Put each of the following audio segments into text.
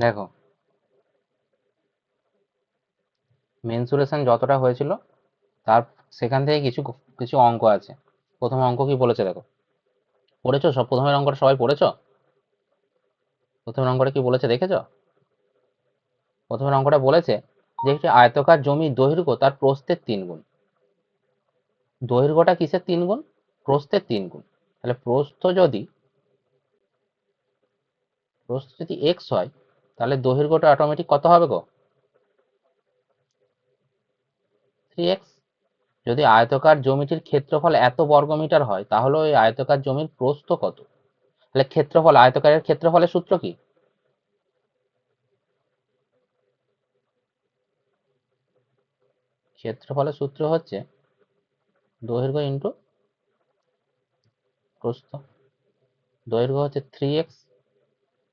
দেখো, মেনসুরেশন যতটা হয়েছিল তার সেখান থেকে কিছু কিছু অঙ্ক আছে। প্রথম অঙ্ক কি বলেছে দেখো, পড়েছো সব? প্রথমের অঙ্কটা সবাই পড়েছো? প্রথমের অঙ্কটা কি বলেছে দেখেছো? প্রথমের অঙ্কটা বলেছে যে একটি আয়তকার জমির দৈর্ঘ্য তার প্রস্থের 3 গুণ। দৈর্ঘ্যটা কিসের 3 গুণ? প্রস্থের 3 গুণ। তাহলে প্রস্থ যদি এক্স হয়, তাহলে দৈর্ঘ্যটা অটোমেটিক কত হবে গো? 3x। যদি আয়তকার জমিটির ক্ষেত্রফল এত বর্গমিটার হয়, তাহলে ওই আয়তকার জমির প্রস্থ কত? তাহলে ক্ষেত্রফল, আয়তকারের ক্ষেত্রফলের সূত্র কি? ক্ষেত্রফলের সূত্র হচ্ছে দৈর্ঘ্য ইন্টু প্রস্থ। দৈর্ঘ্য হচ্ছে 3x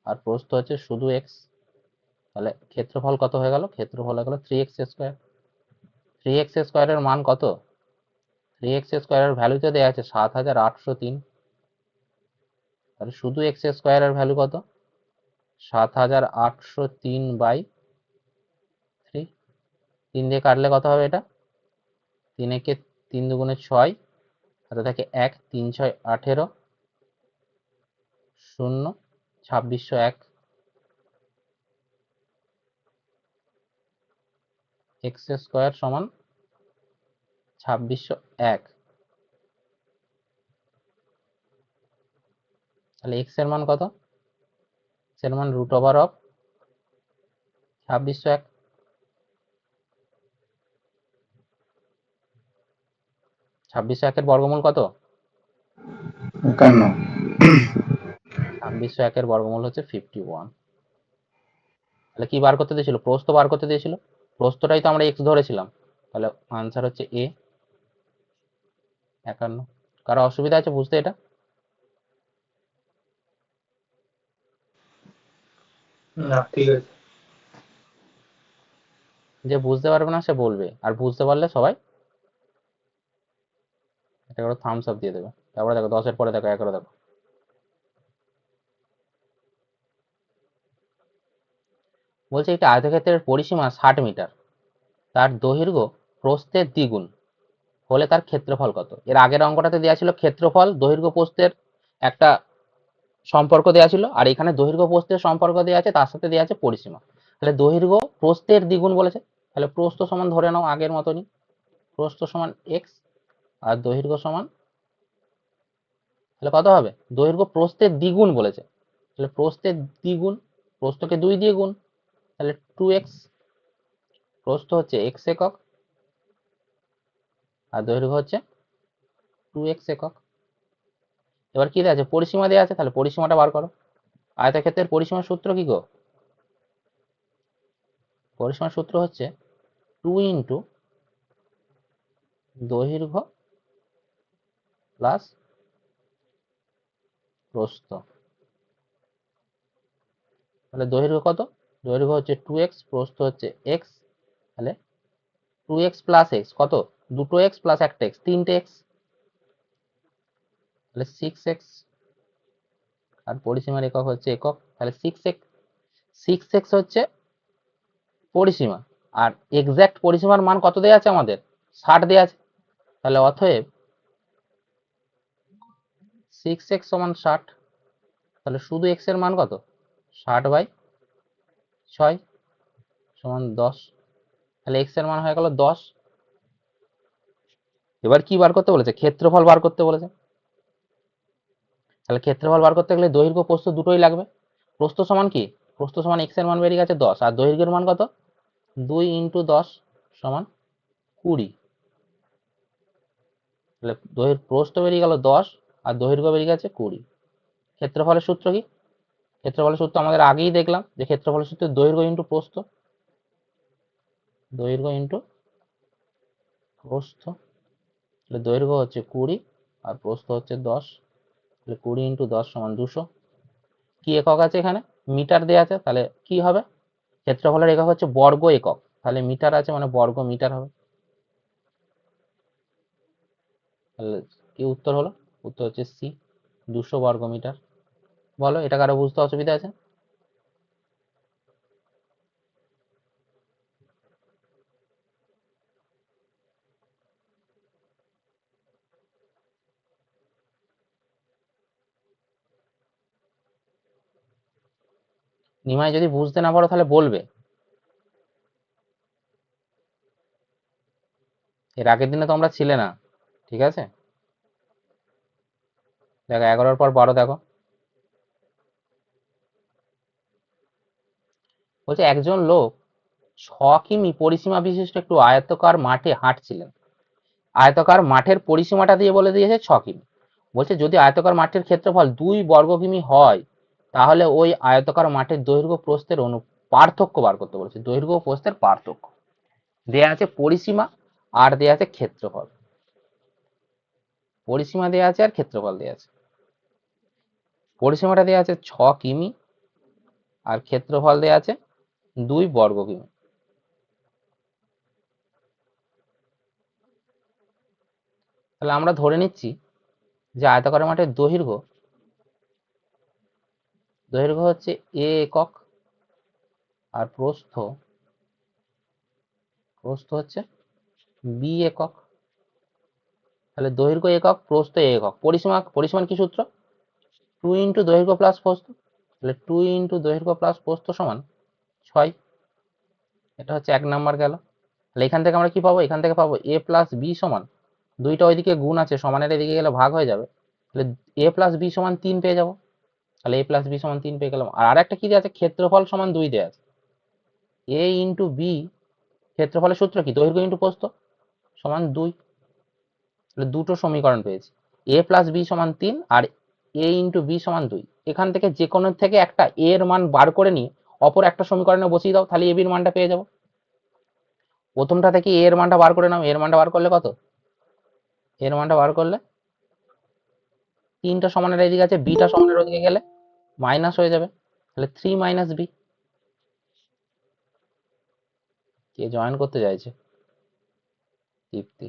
আর প্রস্থ হচ্ছে শুধু x। তাহলে ক্ষেত্রফল কত হয়ে গেল? ক্ষেত্রফল হয়ে গেল 3x²। 3x² মান কত? 3x² ভ্যালুতে দেওয়া আছে 7803। তাহলে শুধু x² ভ্যালু কত? 7803/3। 3 দিয়ে কাটলে কত হবে এটা? 3 একে 3 দুগুণে 6, হাতে থাকে 1, 3 6 18, 0 2601। x² সমান 2601। তাহলে x এর মান কত? x এর মান √অফ 2601। 2601 বর্গমূল কত? 51। 2601 বর্গমূল হচ্ছে 51। তাহলে কি বার করতে দিয়েছিল? প্রস্থ বার করতে দিয়েছিল। প্রস্থটাই তো আমরা x ধরেছিলাম। তাহলে আনসার হচ্ছে এ, 51। কারো অসুবিধা আছে বুঝতে এটা? না, ঠিক আছে। যে বুঝতে পারবে না সে বলবে, আর বুঝতে পারলে সবাই একটা করে থামস আপ দিয়ে দেবে। তারপরে দেখো 10-এর পরে দেখো 11 দেখো। বলছে একটি আয়তক্ষেত্রের পরিসীমা 60 মিটার, তার দৈর্ঘ্য প্রস্থের দ্বিগুণ হলে তার ক্ষেত্রফল কত? এর আগের অঙ্কটাতে দেওয়া ছিল ক্ষেত্রফল দৈর্ঘ্য প্রস্থের একটা সম্পর্ক দেওয়া ছিল, আর এখানে দৈর্ঘ্য প্রস্থের সম্পর্ক দেওয়া আছে, তার সাথে দেওয়া আছে পরিসীমা। তাহলে দৈর্ঘ্য প্রস্থের দ্বিগুণ বলেছে, তাহলে প্রস্থ সমান ধরে নাও আগের মতনই, প্রস্থ সমান x আর দৈর্ঘ্য সমান, তাহলে কত হবে? দৈর্ঘ্য প্রস্থের দ্বিগুণ বলেছে, তাহলে প্রস্থের দ্বিগুণ, প্রস্থকে 2 দিয়ে গুণ, তাহলে 2x। প্রস্থ হচ্ছে x একক আর দৈর্ঘ্য হচ্ছে 2x একক। এবার কি দেওয়া আছে? পরিসীমা দেওয়া আছে, তাহলে পরিসীমাটা বার করো। আয়তক্ষেত্রের পরিসীমার সূত্র কি গো? পরিসীমার সূত্র হচ্ছে 2 ইন্টু দৈর্ঘ্য প্লাস প্রস্থ। তাহলে দৈর্ঘ্য কত? দৈর্ঘ্য হচ্ছে 2x, প্রস্থ হচ্ছে x। তাহলে 2x প্লাস x কত? দুটো x প্লাস একটা x, 3টে x। তাহলে 6x। আর পরিসীমার একক হচ্ছে একক, তাহলে 6x। 6x হচ্ছে পরিসীমা, আর এক্সাক্ট পরিসীমার মান কত দেওয়া আছে আমাদের? 60 দেওয়া আছে। তাহলে অতএব 6x সমান 60। তাহলে শুধু x এর মান কত? 60/6 সমান 10। তাহলে x এর মান হয়ে গেল 10। এবার কি বার করতে বলেছে? ক্ষেত্রফল বার করতে বলেছে। তাহলে ক্ষেত্রফল বার করতে গেলে দৈর্ঘ্য প্রস্থ দুটোই লাগবে। প্রস্থ সমান কি? প্রস্থ সমান x এর মান বেরিয়ে গেছে 10, আর দৈর্ঘ্যের মান কত? 2 ইন্টু 10 সমান 20। তাহলে প্রস্থ বেরিয়ে গেল 10 আর দৈর্ঘ্য বেরিয়ে গেছে 20। ক্ষেত্রফলের সূত্র কি? ক্ষেত্রফলের সূত্র আমাদের আগেই দেখলাম, যে ক্ষেত্রফলের সূত্র দৈর্ঘ্য ইন্টু প্রস্থ। দৈর্ঘ্য ইন্টু প্রস্থ। তাহলে দৈর্ঘ্য হচ্ছে 20 আর প্রস্থ হচ্ছে 10। তাহলে 20 ইন্টু 10 সমান 200। কি একক আছে এখানে? মিটার দেওয়া আছে, তাহলে কি হবে? ক্ষেত্রফলের একক হচ্ছে বর্গ একক, তাহলে মিটার আছে মানে বর্গ মিটার হবে। তাহলে কি উত্তর হলো? উত্তর হচ্ছে সি, 200 বর্গ মিটার। বলো, এটা কারো বুঝতে অসুবিধা আছে? নিমাই যদি বুঝতে না পারো তাহলে বলবে। এর আগের দিনে তোমরা ছিলে না, ঠিক আছে? দেখো 11-র পর 12 দেখো, বলছে একজন লোক 6 কিমি পরিসীমা বিশিষ্ট একটু আয়তাকার মাঠে হাঁটছিলেন। আয়তাকার মাঠের পরিসীমাটা দিয়ে বলে দিয়েছে 6 কিমি। বলছে যদি আয়তাকার মাঠের ক্ষেত্রফল 2 বর্গ কিমি হয় তাহলে ওই আয়তাকার মাঠের দৈর্ঘ্য প্রস্থের পার্থক্য বার করতে বলেছে। দৈর্ঘ্য ও প্রস্থের পার্থক্য দেয়া আছে, পরিসীমা আর দেয়া আছে ক্ষেত্রফল। পরিসীমা দেয়া আছে আর ক্ষেত্রফল দেয়া আছে। পরিসীমাটা দেয়া আছে 6 কিমি আর ক্ষেত্রফল দেয়া আছে 2 বর্গ কিমি। তাহলে আমরা ধরে নিচ্ছি যে আয়তাকার মাঠের দৈর্ঘ্য হচ্ছে a একক আর প্রস্থ হচ্ছে b একক। তাহলে দৈর্ঘ্য একক, প্রস্থ একক। পরিসীমার কি সূত্র? 2 ইন্টু দৈর্ঘ্য প্লাস প্রস্থ। তাহলে 2 ইন্টু দৈর্ঘ্য প্লাস প্রস্থ সমান 6। এটা হচ্ছে 1 নাম্বার গেল। তাহলে এখান থেকে আমরা কি পাবো? এখান থেকে পাবো a প্লাস b সমান, দুইটা ওইদিকে গুণ আছে, সমানের এদিকে গেলে ভাগ হয়ে যাবে। তাহলে a প্লাস b সমান 3 পেয়ে যাবো। তাহলে a প্লাস b সমান 3 পেয়ে গেলাম। আর আরেকটা কি দেওয়া আছে? ক্ষেত্রফল সমান 2 দেওয়া আছে। a ইন্টু b, ক্ষেত্রফলের সূত্র কি? দৈর্ঘ্য ইন্টু প্রস্থ সমান 2। তাহলে দুটো সমীকরণ পেয়েছি, a প্লাস b সমান 3 আর a ইন্টু b সমান 2। এখান থেকে যে কোনো থেকে একটা a এর মান বার করে নিয়ে অপর একটা সমীকরণে বসিয়ে দাও, তাহলে a b এর মানটা পেয়ে যাবো। প্রথমটা থেকে a এর মানটা বার করে নাও। এর মানটা বার করলে কত? এর মানটা বার করলে 3টা সমানের এদিকে আছে, bটা সমানের ওদিকে গেলে মাইনাস হয়ে যাবে। তাহলে 3 মাইনাস b। কে জয়েন করতে চাইছে? দীপ্তি।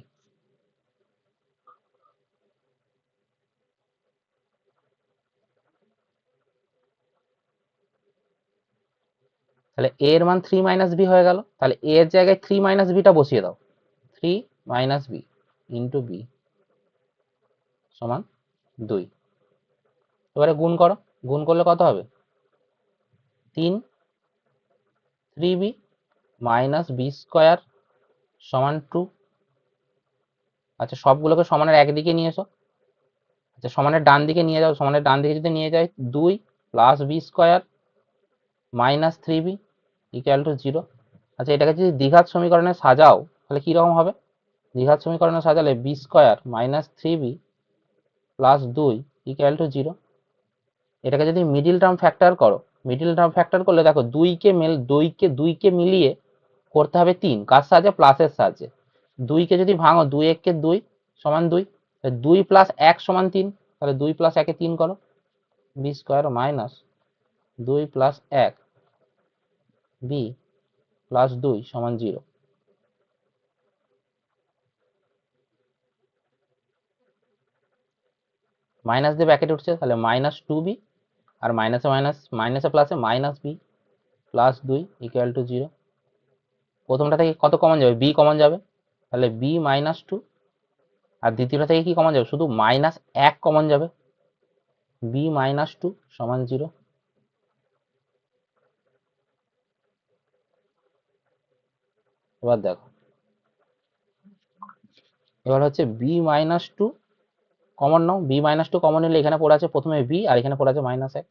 তাহলে a এর মান 3 মাইনাস b হয়ে গেল। তাহলে a এর জায়গায় 3 মাইনাস bটা বসিয়ে দাও। 3 মাইনাস b ইন্টু b সমান 2। এবারে গুণ করো, গুণ করলে কত হবে? 3 3b মাইনাস b স্কোয়ার সমান 2। আচ্ছা, সবগুলোকে সমানের একদিকে নিয়ে এসো। আচ্ছা, সমানের ডান দিকে নিয়ে যাও। সমানের ডান দিকে যদি নিয়ে যাই, 2 plus b square minus 3b equal to 0। আচ্ছা, এটাকে যদি দ্বিঘাত সমীকরণে সাজাও তাহলে কিরকম হবে? দ্বিঘাত সমীকরণে সাজালে b square minus 3b plus 2 equal to 0। এটাকে যদি মিডিল টার্ম ফ্যাক্টর করো, মিডিল টার্ম ফ্যাক্টর করলে দেখো 2কে মিলিয়ে করতে হবে 3। কার সাহায্যে? প্লাসের সাহায্যে। 2কে যদি ভাঙো, 2 1 2 সমান 2। 2 প্লাস 1 সমান 3। তাহলে 2 প্লাস 1 3 করো, b square minus 2 plus 1 b plus 2 সমান 0। মাইনাস দিয়ে ব্র্যাকেট উঠছে, তাহলে মাইনাস 2b আর মাইনাসে মাইনাস, মাইনাসে প্লাসে minus b plus 2 equal to 0। প্রথমটা থেকে কত কমন যাবে? b কমন যাবে, তাহলে b মাইনাস 2। আর দ্বিতীয়টা থেকে কি কমন যাবে? শুধু মাইনাস 1 কমন যাবে, b মাইনাস 2 সমান 0। এবার দেখো, এবার হচ্ছে b মাইনাস 2 কমন নাও। b মাইনাস 2 কমন নিলে এখানে পড়ে আছে প্রথমে b আর এখানে পড়ে আছে মাইনাস 1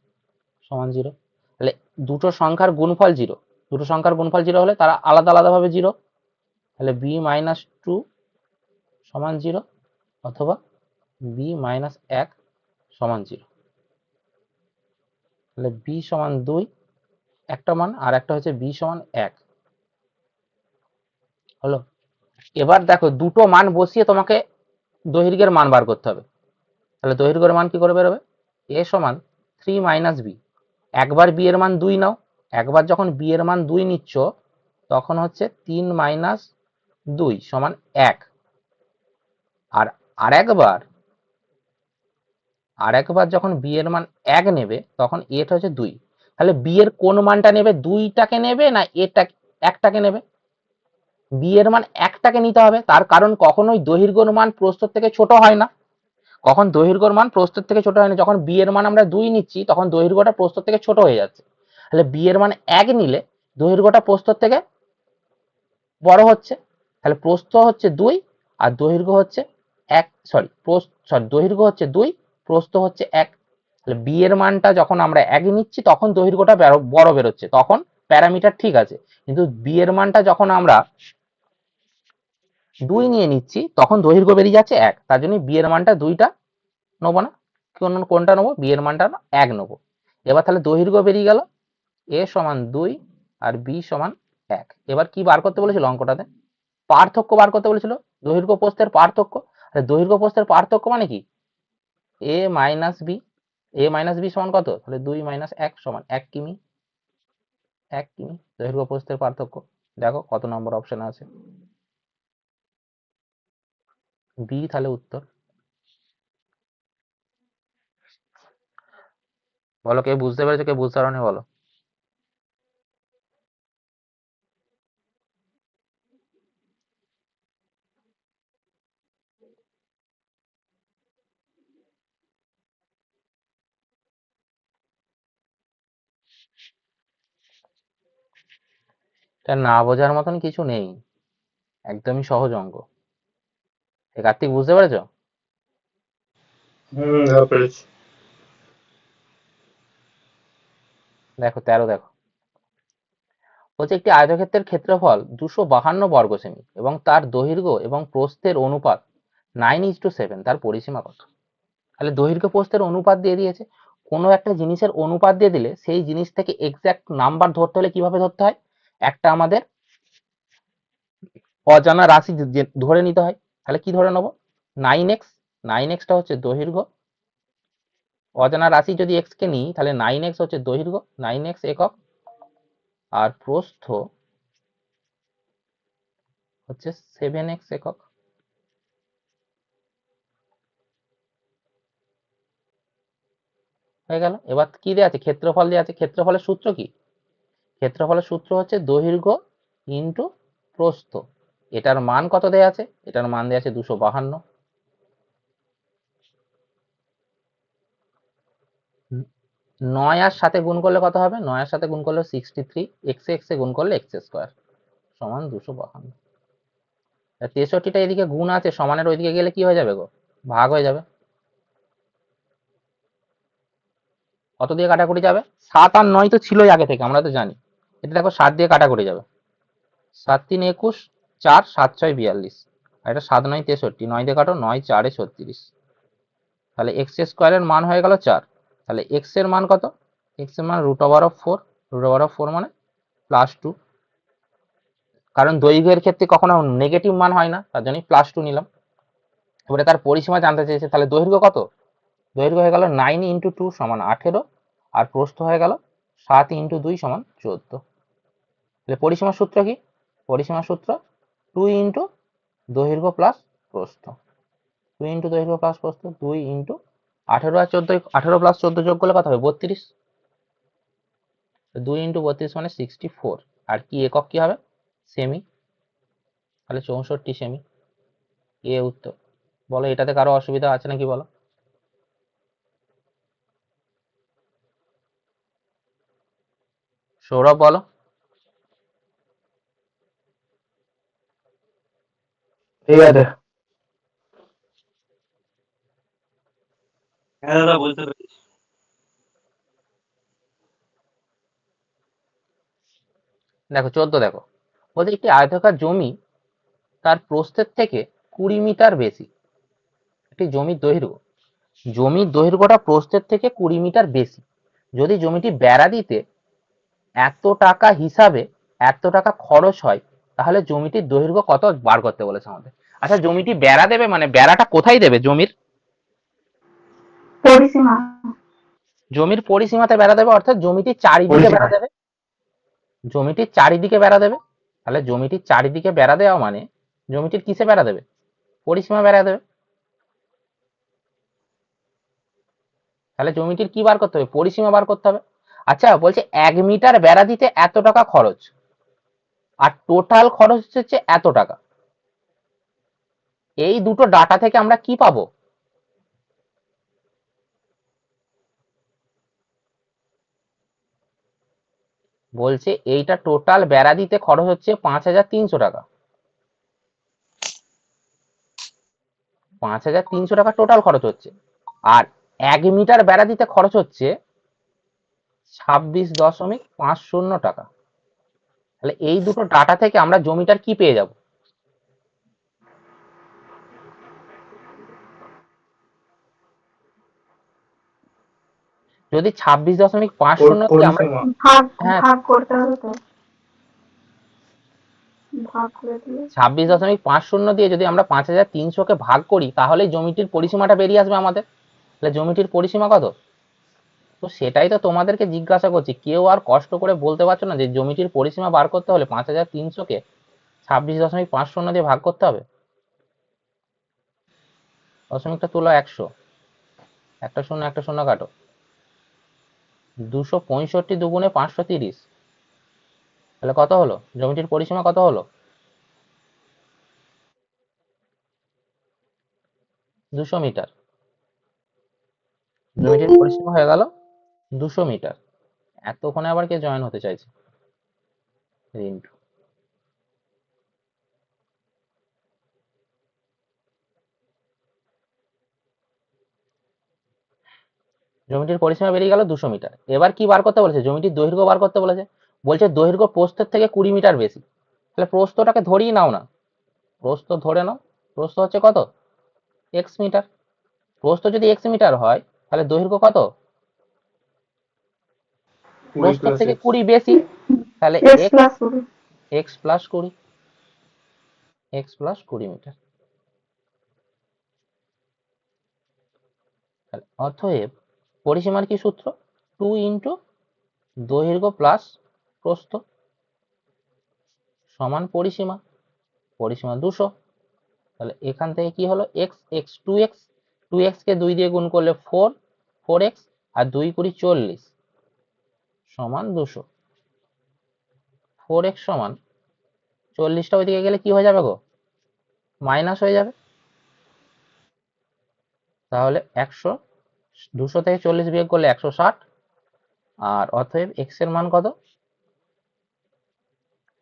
সমান 0। তাহলে দুটো সংখ্যার গুণফল 0। দুটো সংখ্যার গুণফল 0 হলে তারা আলাদা আলাদাভাবে 0। তাহলে b মাইনাস 2 সমান 0 অথবা b মাইনাস 1 সমান 0। তাহলে b সমান 2 একটা মান, আর একটা হচ্ছে b সমান 1 হলো। এবার দেখো, দুটো মান বসিয়ে তোমাকে দৈর্ঘ্যের মান বার করতে হবে। তাহলে দৈর্ঘ্যের মান কি করে বেরোবে? a সমান 3 মাইনাস b। একবার b এর মান 2 নাও, একবার যখন b এর মান 2 নিচ্ছ তখন হচ্ছে 3 মাইনাস 2 সমান 1। আর আরেকবার যখন b এর মান 1 নেবে তখন এটা হচ্ছে 2। তাহলে b এর কোন মানটা নেবে? 2টাকে নেবে না একটাকে নেবে? b এর মান 1টাকে নিতে হবে। তার কারণ কখনোই দৈর্ঘ্যের মান প্রস্থের থেকে ছোট হয় না। কখন দৈর্ঘ্যের মান প্রস্থের থেকে ছোট হয় না? যখন b এর মান আমরা 2 নিচ্ছি তখন দৈর্ঘ্যটা প্রস্থের থেকে ছোট হয়ে যাচ্ছে। তাহলে বি এর মান 1 নিলে দৈর্ঘ্যটা প্রস্থর থেকে বড় হচ্ছে, তাহলে প্রস্থ হচ্ছে 2 আর দৈর্ঘ্য হচ্ছে 1, দৈর্ঘ্য হচ্ছে 2, প্রস্থ হচ্ছে 1। তাহলে বি এর মানটা যখন আমরা 1 নিচ্ছি তখন দৈর্ঘ্যটা বড় বেরোচ্ছে, তখন প্যারামিটার ঠিক আছে। কিন্তু বি এর মানটা যখন আমরা 2 নিয়ে নিচ্ছি তখন দৈর্ঘ্য বেরিয়ে যাচ্ছে 1, তার জন্য বি এর মানটা 2টা নেবো না, কোনটা নেবো, বি এর মানটা 1 নেবো। এবার তাহলে দৈর্ঘ্য বেরিয়ে গেল এ সমান 2 আর বি সমান 1। এবার কি বার করতে বলেছিল অঙ্কটাতে? পার্থক্য বার করতে বলেছিল, দৈর্ঘ্য প্রস্থের পার্থক্য। দৈর্ঘ্য প্রস্থের পার্থক্য মানে কি? এ মাইনাস বি, এ মাইনাস বি সমান কত? তাহলে 2 মাইনাস 1 সমান 1 কিমি। 1 কিমি দৈর্ঘ্য প্রস্থের পার্থক্য। দেখো কত নম্বর অপশন আছে, বি তাহলে উত্তর। বলো কে বুঝতে পেরেছো, কে বুঝতে পারোনি বলো। এটা না বোঝার মতন কিছু নেই, একদমই সহজ অঙ্ক। কার্তিক বুঝতে পেরেছো? পেরেছি। দেখো 13 দেখো, বলছে একটি আয়তক্ষেত্রের ক্ষেত্রফল 252 বর্গ সেমি এবং তার দৈর্ঘ্য এবং প্রস্থের অনুপাত 9:7, তার পরিসীমা কত? তাহলে দৈর্ঘ্য প্রস্থের অনুপাত দিয়ে দিয়েছে। কোনো একটা জিনিসের অনুপাত দিয়ে দিলে সেই জিনিস থেকে এক্সাক্ট নাম্বার ধরতে হলে কিভাবে ধরতে হয়? একটা আমাদের অজানা রাশি ধরে নিতে হয়। তাহলে কি ধরে নেবো? 9x, 9xটা হচ্ছে দৈর্ঘ্য, অজানা রাশি যদি x কে নিই তাহলে 9x হচ্ছে দৈর্ঘ্য, 9x একক, আর প্রস্থ হচ্ছে 7x একক। হয়ে গেল। এবার কি দেওয়া আছে? ক্ষেত্রফল দেওয়া আছে। ক্ষেত্রফলের সূত্র কি? ক্ষেত্রফলের সূত্র হচ্ছে দৈর্ঘ্য ইন্টু প্রস্থ। এটার মান কত দেওয়া আছে? এটার মান দেওয়া আছে 252। 9 আর সাথে গুণ করলে কত হবে? 9 এর সাথে গুণ করলে 63, x এ গুণ করলে x স্কোয়ার সমান 252। 63টা এদিকে গুণ আছে, সমানের ওইদিকে গেলে কি হয়ে যাবে গো? ভাগ হয়ে যাবে। কত দিয়ে কাটাকুটি যাবে? 7 আর 9 তো ছিলই আগে থেকে, আমরা তো জানি। এটা দেখো 7 দিয়ে কাটাকুটি যাবে, 7 3 21, 4 7 6 42, আর এটা 7 9 63, 9 দিয়ে কাটো, 9 4 36। তাহলে এক্স স্কোয়ারের মান হয়ে গেল 4। তাহলে এক্স এর মান কত? এক্স এর মান √4, √4 মানে +2, কারণ দৈর্ঘ্যের ক্ষেত্রে কখনো নেগেটিভ মান হয় না, তার জন্য +2 নিলাম। এবারে তার পরিসীমা জানতে চেয়েছে, তাহলে দৈর্ঘ্য কত? দৈর্ঘ্য হয়ে গেল 9 × 2 সমান 18, আর প্রস্থ হয়ে গেল 7 × 2 সমান 14। তাহলে পরিসীমার সূত্র কি? পরিসীমার সূত্র 2 × দৈর্ঘ্য প্লাস প্রস্থ, 2 × দৈর্ঘ্য প্লাস প্রস্থ, 2 × 18 আর 14, 18 + 14 যোগ করলে কত হবে? 32। 2 × 32 মানে 64। আর কি একক কি হবে? সেমি। তাহলে 64 সেমি। এ উত্তর। বলো এটাতে কারো অসুবিধা আছে নাকি বলো। সৌরভ বলো। ঠিক আছে। হ্যাঁ দাদা বুঝতে পেরেছি। দেখো 14 দেখো, বলছে একটি আয়তাকার জমি তার প্রস্থের থেকে 20 মিটার বেশি। একটি জমির দৈর্ঘ্যটা প্রস্থের থেকে 20 মিটার বেশি। যদি জমিটি বেড়া দিতে এত টাকা হিসাবে এত টাকা খরচ হয়, তাহলে জমিটির দৈর্ঘ্য কত বার করতে বলেছে আমাদের। আচ্ছা, জমিটি বেড়া দেবে মানে বেড়াটা কোথায় দেবে? জমির পরিসীমা। জমির পরিসীমাতে বেড়া দেবে, অর্থাৎ জমিটির চারিদিকে বেড়া দেবে। জমিটির চারিদিকে বেড়া দেবে। তাহলে জমিটির চারিদিকে বেড়া দেওয়া মানে জমিটির কিসে বেড়া দেবে? পরিসীমা বেড়া দেবে। তাহলে জমিটির কি বার করতে হবে? পরিসীমা বার করতে হবে। আচ্ছা, বলছে 1 মিটার বেড়া দিতে এত টাকা খরচ, আর টোটাল খরচ হচ্ছে এত টাকা। এই দুটো ডাটা থেকে আমরা কি পাবো? বলছে এইটা টোটাল বেড়া দিতে খরচ হচ্ছে 5,300 টাকা। 5,300 টাকা টোটাল খরচ হচ্ছে, আর 1 মিটার বেড়া দিতে খরচ হচ্ছে 26.50 টাকা। তাহলে এই দুটো ডাটা থেকে আমরা জমিটার কি পেয়ে যাব? যদি 26.50 দিয়ে আমরা, পরিসীমা ভাগ হ্যাঁ, ভাগ করতে হবে তো, ভাগ করে দিয়ে 26.50 দিয়ে যদি আমরা 5,300 কে ভাগ করি, তাহলে জমিটির পরিসীমাটা বেরিয়ে আসবে আমাদের। তাহলে জমিটির পরিসীমা কত? তো সেটাই তো তোমাদেরকে জিজ্ঞাসা করছি, কেউ আর কষ্ট করে বলতে পারছো না যে জমিটির পরিসীমা বার করতে হলে 5,300 কে 26.50 দিয়ে ভাগ করতে হবে। দশমিকটা তুলো 100, একটা শূন্য একটা শূন্য কাটো, 265 দুগুণে 530, তাহলে কত হলো জমিটির পরিসীমা? কত হলো? 200 মিটার। জমিটির পরিসীমা হয়ে গেল 200 মিটার। এতক্ষণে আবার কে জয়েন হতে চাইছে? রিন্টু। জমিটির পরিসীমা বেরিয়ে গেল 200 মিটার। এবার কি বার করতে বলেছে? জমিটির দৈর্ঘ্য বার করতে বলেছে। বলছে দৈর্ঘ্য প্রস্থের থেকে 20 মিটার বেশি। তাহলে প্রস্থটাকে ধরেই নাও না, প্রস্থ ধরে নাও। প্রস্থ হচ্ছে কত? x metre. প্রস্থ যদি x মিটার হয়, তাহলে দৈর্ঘ্য কত? 20 প্রস্থ প্লাস থেকে এক্স। 20 বেশি, তাহলে এক্স প্লাস করবে। x plus 20, x plus 20 metre. অতএব পরিসীমার কি সূত্র? 2 ইন্টু দৈর্ঘ্য প্লাস প্রস্থ সমান পরিসীমা। পরিসীমা 200। তাহলে এখান থেকে কি হলো? x 2x, 2x কে 2 দিয়ে গুণ করলে 4, 4x, আর 2 কুড়ি 40 সমান 200। 4x সমান 40টা ওইদিকে গেলে কি হয়ে যাবে গো? মাইনাস হয়ে যাবে। তাহলে 100, 200 থেকে 40 বিয়োগ করলে 160, আর অতএব x এর মান কত?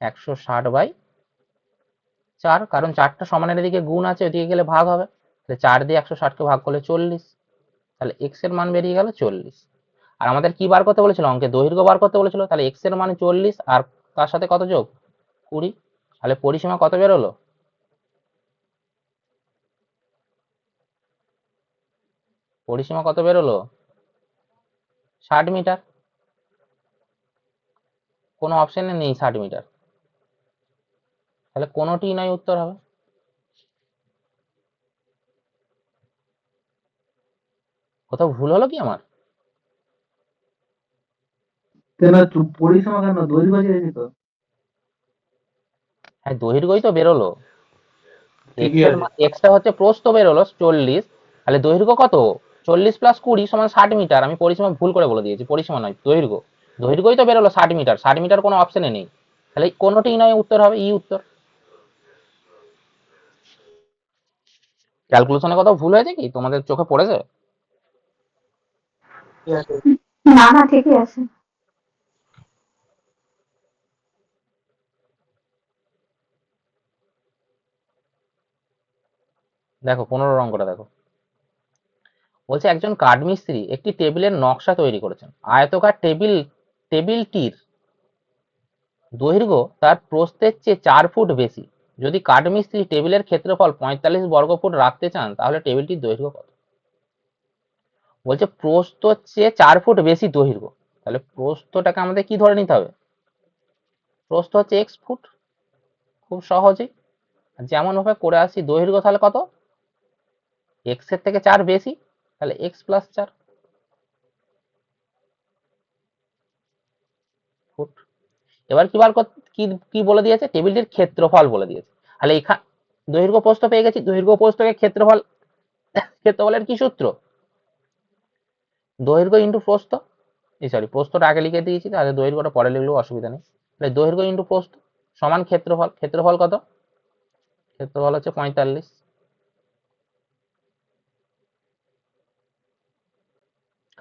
160/4, কারণ 4টা সমানের এদিকে গুণ আছে, ওইদিকে গেলে ভাগ হবে। তাহলে 4 দিয়ে 160কে ভাগ করলে 40, তাহলে x এর মান বেরিয়ে গেল 40। আর আমাদের কি বার করতে বলেছিল? অঙ্কে দৈর্ঘ্য বার করতে বলেছিল। তাহলে x এর মান 40, আর তার সাথে কত যোগ? 20। তাহলে পরিসীমা কত বেরোলো? পরিসীমা কত বেরোলো? 60 মিটার। কোনো অপশনে নেই 60 মিটার, তাহলে কোনোটি নয় উত্তর হবে। কোথাও ভুল হলো কি আমার? কেন পরিসীমা কেন দৈর্ঘ্য চেয়েছি তো? হ্যাঁ, দৈর্ঘ্যই তো বেরোলো। ঠিকই আছে। এক্সটা হচ্ছে প্রস্থ বেরোলো 40, তাহলে দৈর্ঘ্য কত? 40 প্লাস 20 সমান 60 মিটার। আমি পরিসীমা ভুল করে বলে দিয়েছি, পরিসীমা নয়, দৈর্ঘ্য। দৈর্ঘ্যই তো বেরোলো 60 মিটার। 60 মিটার কোনো অপশনে নেই, তাহলে কোনোটি নয় উত্তর হবে, ই উত্তর। ক্যালকুলেশনে কোথাও ভুল হয়েছে কি তোমাদের চোখে পড়েছে? না না, ঠিকই আছে। দেখো 15 অঙ্কটা দেখো। বলছে একজন কাঠমিস্ত্রি একটি টেবিলের নকশা তৈরি করেছেন। আয়তকার টেবিলটির দৈর্ঘ্য তার প্রস্থের চেয়ে 4 ফুট বেশি। যদি কাঠমিস্ত্রি টেবিলের ক্ষেত্রফল 45 বর্গফুট রাখতে চান, তাহলে টেবিলটির দৈর্ঘ্য কত? বলছে প্রস্থের চেয়ে 4 ফুট বেশি দৈর্ঘ্য, তাহলে প্রস্থটাকে আমাদের কি ধরে নিতে হবে? প্রস্থ হচ্ছে x ফুট। খুব সহজেই যেমন ভাবে করে আসি, দৈর্ঘ্য তাহলে কত? x এর থেকে 4 বেশি, তাহলে x প্লাস 4 ফুট। এবার কি বার কি কি বলে দিয়েছে? টেবিলটির ক্ষেত্রফল বলে দিয়েছে। তাহলে এখানে দৈর্ঘ্য প্রস্থ পেয়ে গেছি। দৈর্ঘ্য প্রস্থকে ক্ষেত্রফল, ক্ষেত্রফলের কি সূত্র? দৈর্ঘ্য ইন্টু প্রস্থ। সরি, প্রস্থটা আগে লিখে দিয়েছি, তাহলে দৈর্ঘ্যটা পরে লিখলেও অসুবিধা নেই। তাহলে দৈর্ঘ্য ইন্টু প্রস্থ সমান ক্ষেত্রফল। ক্ষেত্রফল কত? ক্ষেত্রফল হচ্ছে 45।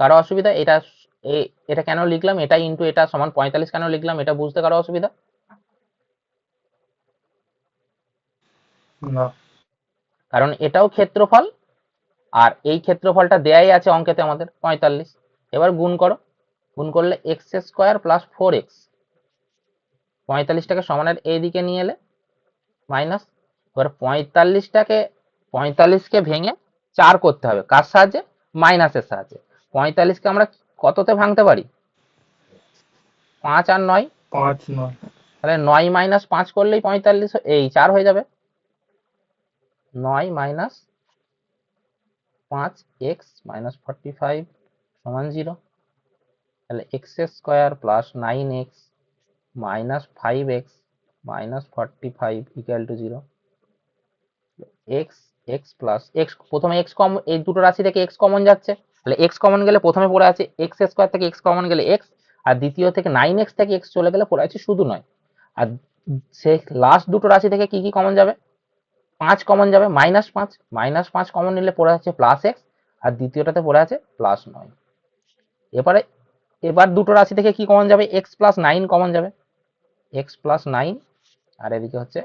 কারো অসুবিধা? এটা এটা কেন লিখলাম, এটা ইন্টু এটা সমান 45 কেন লিখলাম, এটা বুঝতে কারো অসুবিধা? না। কারণ এটাও ক্ষেত্রফল, আর এই ক্ষেত্রফলটা দেয়াই আছে অঙ্কেতে আমাদের 45। এবার গুণ করো, গুণ করলে এক্স স্কোয়ার প্লাস 4x, 45টাকে সমানের এই দিকে নিয়ে এলে মাইনাস। এবার 45কে ভেঙে 4 করতে হবে, কার সাহায্যে? মাইনাসের সাহায্যে। 45কে আমরা কততে ভাঙতে পারি? 5 আর 9, 5 9। তাহলে 9 মাইনাস 5 করলেই 45 এই 4 হয়ে যাবে। 9 মাইনাস 5x মাইনাস 45 সমান 0। তাহলে x square plus 9x minus 5x minus 45 equal to 0। X x plus x, প্রথমে এক্স কম, এই দুটো রাশি থেকে এক্স কমন যাচ্ছে, তাহলে এক্স কমন গেলে প্রথমে পড়ে আছে এক্স স্কোয়ার থেকে এক্স কমন গেলে এক্স, আর দ্বিতীয় থেকে 9x থেকে এক্স চলে গেলে পড়ে আছে শুধু 9। আর সে লাস্ট দুটো রাশি থেকে কি কি কমন যাবে? 5 কমন যাবে, -5 কমন নিলে পড়ে আছে প্লাস এক্স, আর দ্বিতীয়টাতে পড়ে আছে প্লাস 9। এবার দুটো রাশি থেকে কি কমন যাবে? এক্স প্লাস 9 কমন যাবে, এক্স প্লাস 9, আর এদিকে হচ্ছে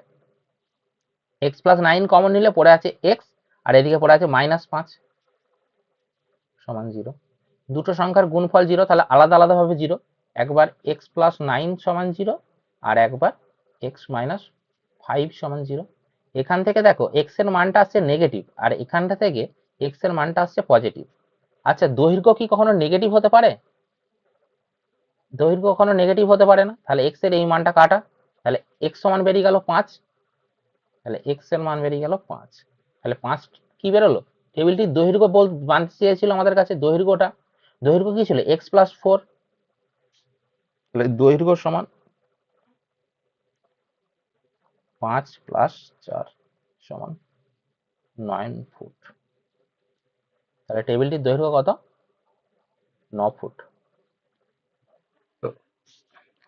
এক্স প্লাস 9 কমন নিলে পড়ে আছে এক্স, আর এদিকে পড়ে আছে -5 সমান 0। দুটো সংখ্যার গুণফল 0, তাহলে আলাদা আলাদা ভাবে 0। একবার এক্স প্লাস 9 সমান 0, আর একবার এক্স মাইনাস 5 সমান 0। এখান থেকে দেখো এক্স এর মানটা আসছে নেগেটিভ, আর এখানটা থেকে এক্স এর মানটা আসছে পজিটিভ। আচ্ছা, দৈর্ঘ্য কি কখনো নেগেটিভ হতে পারে? দৈর্ঘ্য কখনো নেগেটিভ হতে পারে না। তাহলে এক্স এর এই মানটা কাটা, তাহলে এক্স সমান বেরিয়ে গেল 5, তাহলে এক্স এর মান বেরিয়ে গেল 5। তাহলে 5 কি বেরোলো? টেবিলটির দৈর্ঘ্য জানতে চেয়েছিল আমাদের কাছে, দৈর্ঘ্য কি ছিল? এক্স প্লাস 4, তাহলে দৈর্ঘ্য সমান 5 প্লাস 4 সমান 9 ফুট। তাহলে টেবিলটির দৈর্ঘ্য কত? 9 ফুট।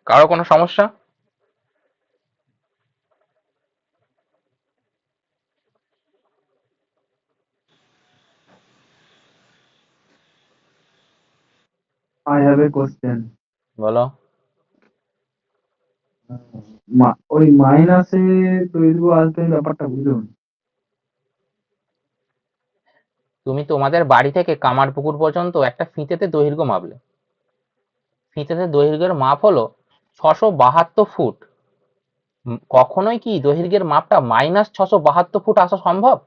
কারো কোনো সমস্যা? I have a question. বলো। ওই মাইনাসে দৈর্ঘ্য আসবে ব্যাপারটা বুঝুন। তুমি তোমাদের বাড়ি থেকে কামারপুকুর পর্যন্ত একটা ফিতেতে দৈর্ঘ্য মাপলে, ফিতেতে দৈর্ঘ্যের মাপ হলো 672 ফুট। কখনোই কি দৈর্ঘ্যের মাপটা -672 ফুট আসা সম্ভব?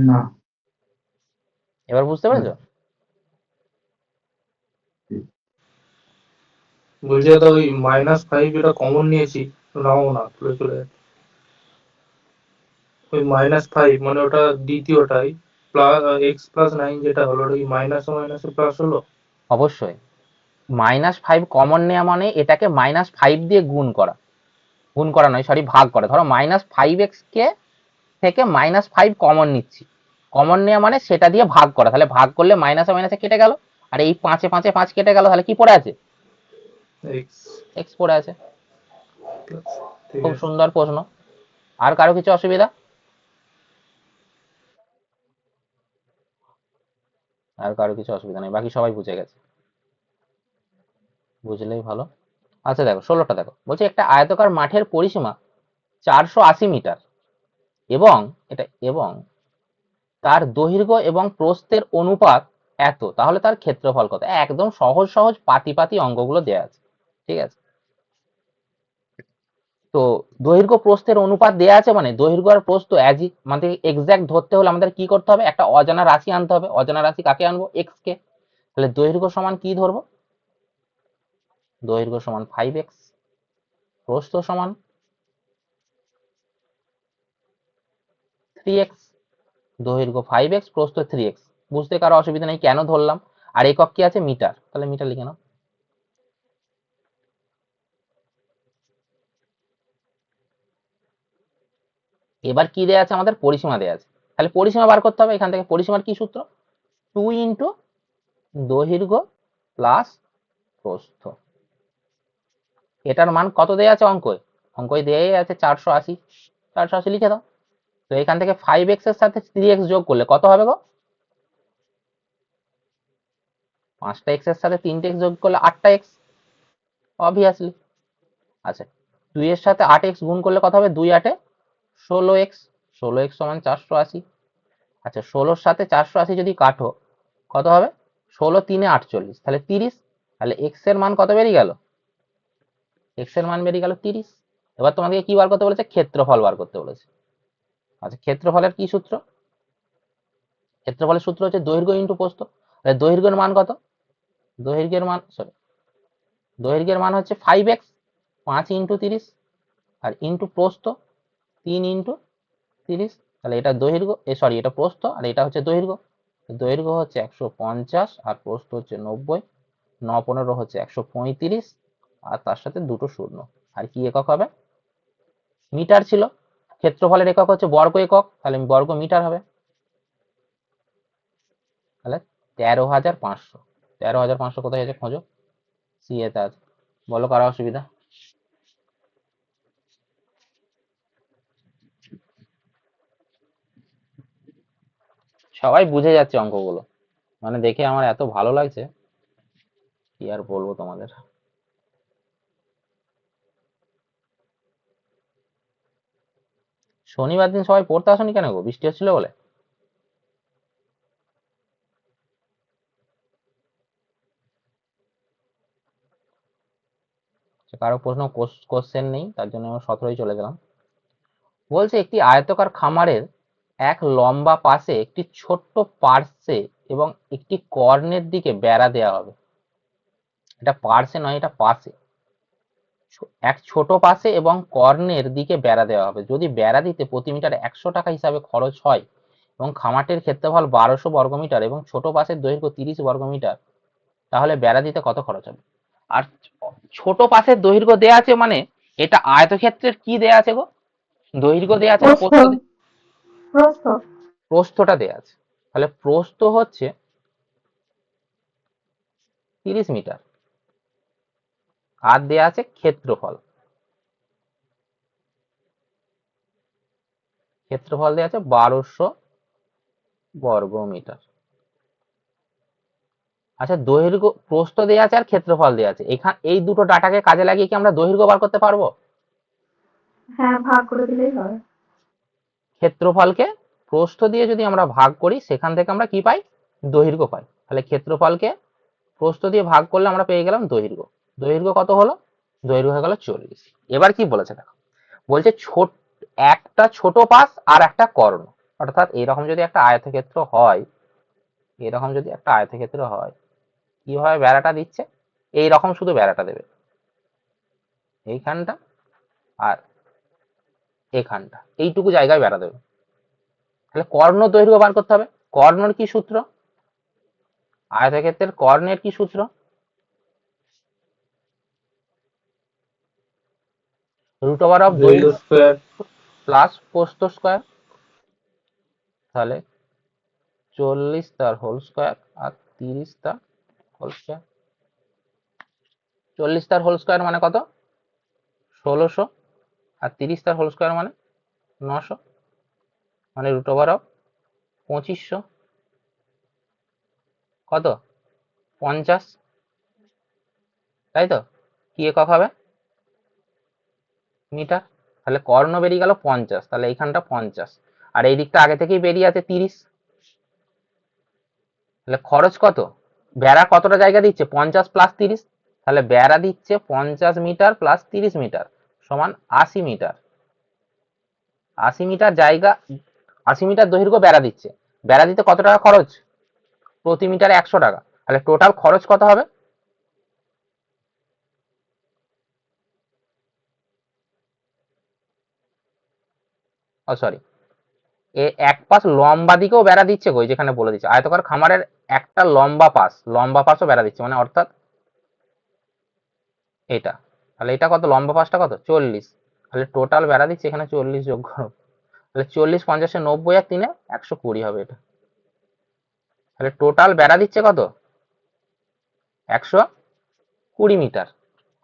না। এবার বুঝতে পেরেছো? বলছি দাদা ওই -5 এটা কমন নিয়েছি, নাও না তুলে চলে যাচ্ছে। ওই -5 মানে ওটা দ্বিতীয়টাই, প্লাস এক্স প্লাস 9 যেটা হলো, ওটা কি মাইনাসে মাইনাসে প্লাস হলো? অবশ্যই। -5 কমন নেওয়া মানে এটাকে -5 দিয়ে গুণ করা নয়, সরি, ভাগ করা। ধরো -5x কে থেকে -5 কমন নিচ্ছি, কমন নেওয়া মানে সেটা দিয়ে ভাগ করা। তাহলে ভাগ করলে মাইনাসে মাইনাসে কেটে গেল, আর এই 5 এ 5 কেটে গেল, তাহলে কি পড়ে আছে? এক্স এক্স পড়ে আছে। প্লাস, ঠিক খুব আছে। সুন্দর প্রশ্ন। আর কারো কিছু অসুবিধা? আর কারো কিছু অসুবিধা নেই, বাকি সবাই বুঝে গেছে। বুঝলেই ভালো। আচ্ছা দেখো 16টা দেখো, বলছে একটা আয়তকার মাঠের পরিসীমা 480 মিটার, এবং এবং তার দৈর্ঘ্য এবং প্রস্থের অনুপাত এত, তাহলে তার ক্ষেত্রফল কত? একদম সহজ সহজ পাতি পাতি অঙ্কগুলো দেয়া আছে, ঠিক আছে? তো দৈর্ঘ্য প্রস্থের অনুপাত দেয়া আছে মানে দৈর্ঘ্য আর প্রস্থ মানে এক্সাক্ট ধরতে হলে আমাদের কি করতে হবে? একটা অজানা রাশি আনতে হবে। অজানা রাশি কাকে আনবো? এক্স কে। তাহলে দৈর্ঘ্য সমান কি ধরবো? দৈর্ঘ্য সমান 5x, প্রস্থ সমান 3x। দৈর্ঘ্য 5x, প্রস্থ 3x। বুঝতে কারো অসুবিধা নেই কেন ধরলাম। আর একক কি আছে? মিটার, তাহলে মিটার লিখে নাও। এবার কি দেয়া আছে আমাদের? পরিসীমা দেয়া আছে। তাহলে পরিসীমা বার করতে হবে। এখান থেকে পরিসীমার কি সূত্র? 2 ইন্টু দৈর্ঘ্য প্লাস প্রস্থ। এটার মান কত দেয়া আছে অঙ্কই দেয়াই আছে 480। 480 লিখে দাও। তো এখান থেকে 5x এর সাথে 3x যোগ করলে কত হবে গো? 5টা এক্স এর সাথে 3টে এক্স যোগ করলে 8টা এক্স, অবভিয়াসলি। আচ্ছা, 2 এর সাথে 8x গুণ করলে কত হবে? 2 8 16x, 16x সমান 480। আচ্ছা, 16 এর সাথে 480 যদি কাটো কত হবে? 16 3 48, তাহলে 30। তাহলে x এর মান কত বেরিয়ে গেল? x এর মান বেরিয়ে গেল 30। এবার তোমাদেরকে কি বার করতে বলেছে? ক্ষেত্রফল বার করতে বলেছে। আচ্ছা, ক্ষেত্রফলের কি সূত্র? ক্ষেত্রফলের সূত্র হচ্ছে দৈর্ঘ্য ইন্টু প্রস্থ। তাহলে দৈর্ঘ্যের মান কত? দৈর্ঘ্যের মান হচ্ছে 5x, 5 ইন্টু 30, আর ইন্টু প্রস্থ 3 ইন্টু 30। তাহলে এটা দৈর্ঘ্য, এটা প্রস্থ, আর এটা হচ্ছে দৈর্ঘ্য। দৈর্ঘ্য হচ্ছে 150 আর প্রস্থ হচ্ছে 90। 9 15 হচ্ছে 135, আর তার সাথে দুটো শূন্য। আর কি একক হবে? মিটার ছিল। ক্ষেত্রফলের একক হচ্ছে বর্গ একক, তাহলে বর্গ মিটার হবে। তাহলে 13,500। 13,500 কোথায় আছে খোঁজো, সি এতে আছে। বলো কারো অসুবিধা? সবাই বুঝে যাচ্ছে অঙ্কগুলো, মানে দেখে আমার এত ভালো লাগছে, কি আর বলবো তোমাদের। শনিবার দিন সবাই পড়তে আসনি কেন গো? বৃষ্টি হচ্ছিল বলে? কারো প্রশ্ন কোশ্চেন নেই, তার জন্য আমরা 17ই চলে গেলাম। বলছে একটি আয়তাকার খামারের এক লম্বা পাশে একটি ছোট্ট পার্শ্বে এবং একটি কর্ণের দিকে বেড়া দেওয়া হবে। এটা পার্শ্বে নয়, এটা পাশে। এক ছোট পাশে এবং কর্ণের দিকে বেড়া দেওয়া হবে। যদি বেড়া দিতে প্রতি মিটার 100 টাকা হিসাবে খরচ হয় এবং খামারটির ক্ষেত্রফল 1200 বর্গমিটার এবং ছোট পাশের দৈর্ঘ্য 30 বর্গমিটার, তাহলে বেড়া দিতে কত খরচ হবে? আর ছোট পাশের দৈর্ঘ্য দেয়া আছে, মানে এটা আয়তক্ষেত্রের কি দেয়া আছে গো? দৈর্ঘ্য দেয়া আছে না প্রস্থ, প্রস্থ? প্রস্থ। প্রস্থটা দেয়া আছে। তাহলে প্রস্থ হচ্ছে 30 মিটার, আর দেয়া আছে ক্ষেত্রফল। ক্ষেত্রফল দেয়া আছে 1200 বর্গমিটার। আচ্ছা, দৈর্ঘ্য, প্রস্থ দেয়া আছে আর ক্ষেত্রফল দেয়া আছে, এই দুটো ডাটাকে কাজে লাগিয়ে কি আমরা দৈর্ঘ্য বার করতে পারবো? হ্যাঁ, ভাগ করে দিলেই হয়। ক্ষেত্রফলকে প্রস্থ দিয়ে যদি আমরা ভাগ করি, সেখান থেকে আমরা কি পাই? দৈর্ঘ্য পাই। তাহলে ক্ষেত্রফলকে প্রস্থ দিয়ে ভাগ করলে আমরা পেয়ে গেলাম দৈর্ঘ্য। দৈর্ঘ্য কত হলো? দৈর্ঘ্য হয়ে গেল 40। এবার কি বলেছে দেখো, বলছে একটা ছোট পাশ আর একটা কর্ণ। অর্থাৎ এরকম যদি একটা আয়তক্ষেত্র হয়, কিভাবে বেড়াটা দিচ্ছে? এইরকম শুধু বেড়াটা দেবে, এইখানটা আর এখানটা, এইটুকু জায়গায় বেড়া দেবে। তাহলে কর্ণ দৈর্ঘ্য বার করতে হবে। কর্ণর কি সূত্র? আয়তক্ষেত্রের কর্ণের কি সূত্র? √অফ দৈর্ঘ্য স্কোয়ার প্লাস প্রস্থ স্কোয়ার। তাহলে 40 তার হোল স্কোয়ার আর 30 তার হোল স্কোয়ার। 40 তার হোল স্কোয়ার মানে কত? 1600, আর 30 তার হোল স্কোয়ার মানে 900, মানে √অফ 2500। কত? 50, তাই তো? কি একক হবে? মিটার। তাহলে কর্ণ বেরিয়ে গেল 50, তাহলে এইখানটা 50, আর এই দিকটা আগে থেকেই বেরিয়ে আছে 30। তাহলে খরচ কত? বেড়া কতটা জায়গা দিচ্ছে? 50 প্লাস 30। তাহলে বেড়া দিচ্ছে 50 মিটার প্লাস 30 মিটার সমান 80 মিটার। 80 মিটার জায়গা, 80 মিটার দৈর্ঘ্য বেড়া দিচ্ছে। বেড়া দিতে কত টাকা খরচ? প্রতি মিটারে 100 টাকা। তাহলে টোটাল খরচ কত হবে? ও সরি, এক পাশ লম্বা দিকেও বেড়া দিচ্ছে গো, যেখানে বলে দিচ্ছে আয়তকার খামারের একটা লম্বা পাশও বেড়া দিচ্ছে, মানে অর্থাৎ এটা। তাহলে এটা কত? লম্বা পাশটা কত? 40। তাহলে টোটাল বেড়া দিচ্ছে এখানে 40 যোগ করো। তাহলে 40 50 90 আর 3 120 হবে এটা। তাহলে টোটাল বেড়া দিচ্ছে কত? 120 মিটার।